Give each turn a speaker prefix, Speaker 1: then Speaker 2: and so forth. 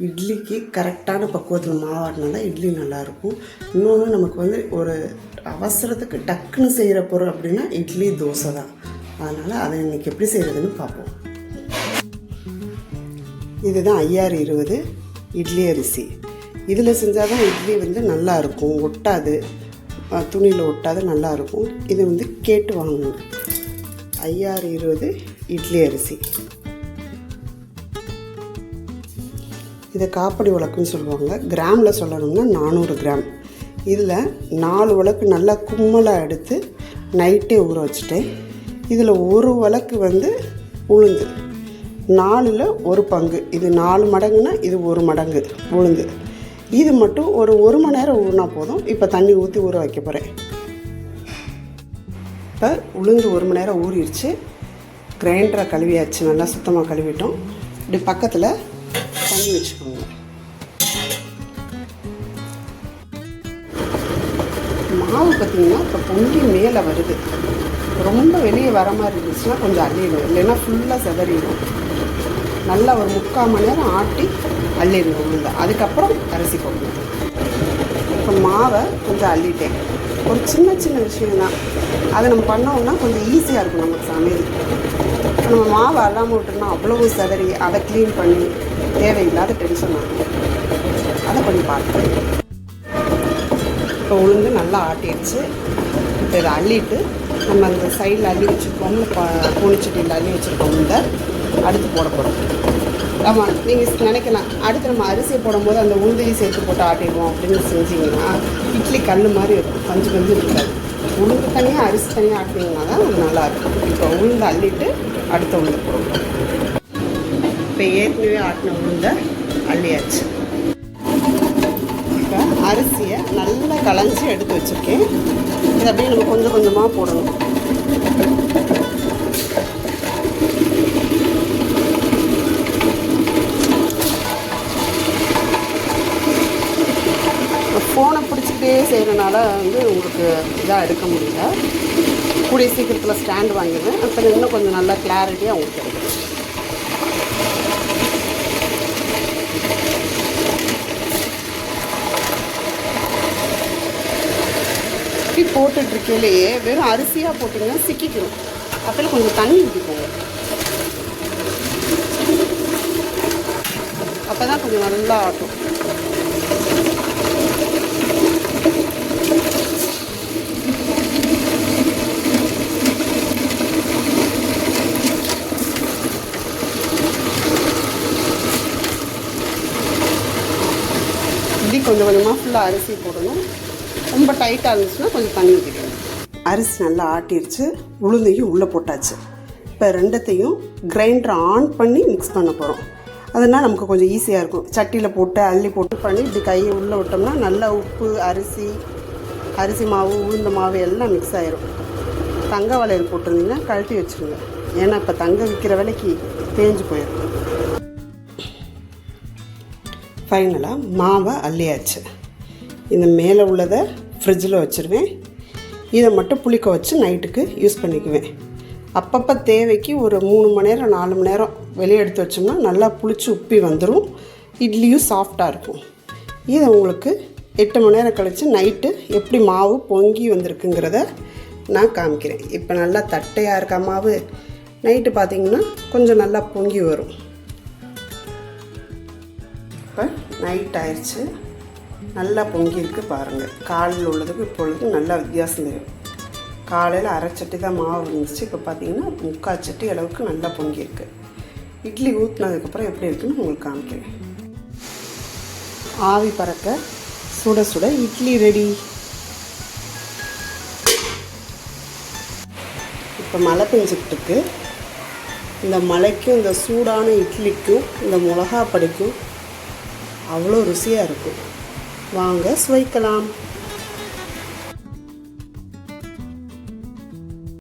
Speaker 1: இட்லிக்கு கரெக்டான பக்குவத்தில் மாவாட்டினா தான் இட்லி நல்லாயிருக்கும். இன்னொன்று நமக்கு வந்து ஒரு அவசரத்துக்கு டக்குன்னு செய்கிற பொருள் அப்படின்னா இட்லி தோசை தான். அதனால் அதை இன்றைக்கி எப்படி செய்கிறதுன்னு பார்ப்போம். இதுதான் 5020 இட்லி அரிசி. இதில் செஞ்சால் தான் இட்லி வந்து நல்லாயிருக்கும், ஒட்டாது, துணியில் ஒட்டாது, நல்லாயிருக்கும். இது வந்து கேட்டு வாங்கணும். 5020 இட்லி அரிசி. இதை காப்படி உலக்குன்னு சொல்லுவாங்க. கிராமில் சொல்லணும்னா 400 கிராம். இதில் 4 உலக்கு நல்லா கும்மலாக எடுத்து நைட்டே ஊற வச்சுட்டேன். இதில் ஒரு உலக்கு வந்து உளுந்து, 4ல் 1 பங்கு. இது 4 மடங்குன்னா இது 1 மடங்கு உளுந்து. இது மட்டும் ஒரு மணி நேரம் ஊறினா போதும். இப்போ தண்ணி ஊற்றி ஊற வைக்க போகிறேன். இப்போ உளுந்து 1 மணி நேரம் ஊறிடுச்சு. கிரைண்டரை கழுவியாச்சு, நல்லா சுத்தமாக கழுவிட்டோம். இப்படி பக்கத்தில் தண்ணி வச்சுக்கோங்க. மாவு பார்த்திங்கன்னா இப்போ பொங்கி மேலே வருது. ரொம்ப வெளியே வர மாதிரி இருந்துச்சுன்னா கொஞ்சம் அள்ளிடும், இல்லைன்னா ஃபுல்லாக செதறிடும். நல்லா ஒரு 3/4 மணி நேரம் ஆட்டி அள்ளிடணும் உளுந்து. அதுக்கப்புறம் அரிசி போடணும். இப்போ மாவை கொஞ்சம் அள்ளிட்டேன். ஒரு சின்ன சின்ன விஷயம்தான், அதை நம்ம பண்ணோம்னா கொஞ்சம் ஈஸியாக இருக்கும் நமக்கு சமையல். நம்ம மாவை அள்ளாமல் விட்டோம்னா அவ்வளவு செதறி அதை க்ளீன் பண்ணி தேவையில்லாத டென்ஷன் ஆகும். அதை கொஞ்சம் பார்த்து இப்போ உளுந்து நல்லா ஆட்டிடுச்சு. இப்போ இதை அள்ளிட்டு நம்ம அந்த சைடில் அள்ளி வச்சுருக்கோம், பூனிச்சட்டியில் அள்ளி வச்சுருக்கோம். இந்த அடுத்து போட போகிறோம். ஆமாம், நீங்கள் நினைக்கலாம் அடுத்து நம்ம அரிசியை போடும்போது அந்த உளுந்தையும் சேர்த்து போட்டு ஆட்டிடுவோம் அப்படின்னு செஞ்சிங்கன்னா இட்லி கல் மாதிரி இருக்கும், கொஞ்சம் இருக்காது. உளுந்து தனியாக அரிசி தனியாக ஆட்டினீங்கன்னா தான் அது நல்லாயிருக்கும். இப்போ உளுந்து அள்ளிட்டு அடுத்த உளுந்து போடுவோம். இப்போ ஏற்கனவே ஆட்டின உளுந்தை அள்ளியாச்சு. இப்போ அரிசியை நல்லா களைஞ்சி எடுத்து வச்சுருக்கேன். இது அப்படியே நம்ம கொஞ்சம் கொஞ்சமாக போடணும். ஃபோனை பிடிச்சிக்கிட்டே செய்கிறனால வந்து உங்களுக்கு இதாக எடுக்க முடியல. கூடிய சீக்கிரத்தில் ஸ்டாண்டு வாங்கிடுவேன். அப்போ இன்னும் கொஞ்சம் நல்லா கிளாரிட்டியாக உங்களுக்கு கிடைக்கும். இப்படி போட்டுட்ருக்கையிலேயே வெறும் அரிசியாக போட்டிங்கன்னா சிக்கிக்கிறோம். அப்போல்லாம் கொஞ்சம் தண்ணி ஊற்றிக்கோங்க. அப்போ தான் கொஞ்சம் நல்லா ஆட்டும். இப்படி கொஞ்சம் கொஞ்சமாக ஃபுல்லாக அரிசி போடணும். ரொம்ப டைட்டாக இருந்துச்சுன்னா கொஞ்சம் தண்ணி ஊற்றிக்கணும். அரிசி நல்லா ஆட்டிடுச்சு, உளுந்தையும் உள்ளே போட்டாச்சு. இப்போ ரெண்டத்தையும் கிரைண்டரை ஆன் பண்ணி மிக்ஸ் பண்ண போகிறோம். அதனால் நமக்கு கொஞ்சம் ஈஸியாக இருக்கும். சட்டியில் போட்டு அள்ளி போட்டு பண்ணி இப்படி கையை உள்ளே விட்டோம்னா நல்லா உப்பு, அரிசி மாவு, உளுந்த மாவு எல்லாம் மிக்ஸ் ஆகிரும். தங்க வளையல் போட்டிருந்தீங்கன்னா கழட்டி வச்சுருங்க. ஏன்னா இப்போ தங்க விற்கிற விலைக்கு தேஞ்சு போயிடும். ஃபைனலாக மாவை அள்ளியாச்சு. இந்த மேலே உள்ளதை ஃப்ரிட்ஜில் வச்சுருவேன். இதை மட்டும் புளிக்க வச்சு நைட்டுக்கு யூஸ் பண்ணிக்குவேன். அப்பப்போ தேவைக்கு ஒரு 3 மணி நேரம் 4 மணி நேரம் வெளியே எடுத்து வச்சோம்னா நல்லா புளிச்சு உப்பி வந்துடும். இட்லியும் சாஃப்டாக இருக்கும். இதை உங்களுக்கு 8 மணி நேரம் கழித்து நைட்டு எப்படி மாவு பொங்கி வந்திருக்குங்கிறத நான் காமிக்கிறேன். இப்போ நல்லா தட்டையாக இருக்க மாவு நைட்டு பார்த்திங்கன்னா கொஞ்சம் நல்லா பொங்கி வரும். இப்போ நைட் ஆயிடுச்சு, நல்லா பொங்கியிருக்கு பாருங்கள். காலையில் உள்ளதுக்கு இப்பொழுது நல்லா வித்தியாசம் தெரியும். காலையில் அரை சட்டி தான் மாவு இருந்துச்சு, இப்போ பார்த்தீங்கன்னா 3/4 சட்டி அளவுக்கு நல்லா பொங்கியிருக்கு. இட்லி ஊற்றினதுக்கப்புறம் எப்படி இருக்குன்னு உங்களுக்கு காமிக்கிறேன். ஆவி பறக்க சுட சுட இட்லி ரெடி. இப்போ மழை பெஞ்சிக்கிட்டுருக்கு. இந்த மழைக்கும் இந்த சூடான இட்லிக்கும் இந்த மிளகா படிக்கும் அவ்வளோ ருசியாக இருக்கும். வாங்க சுவைக்கலாம்.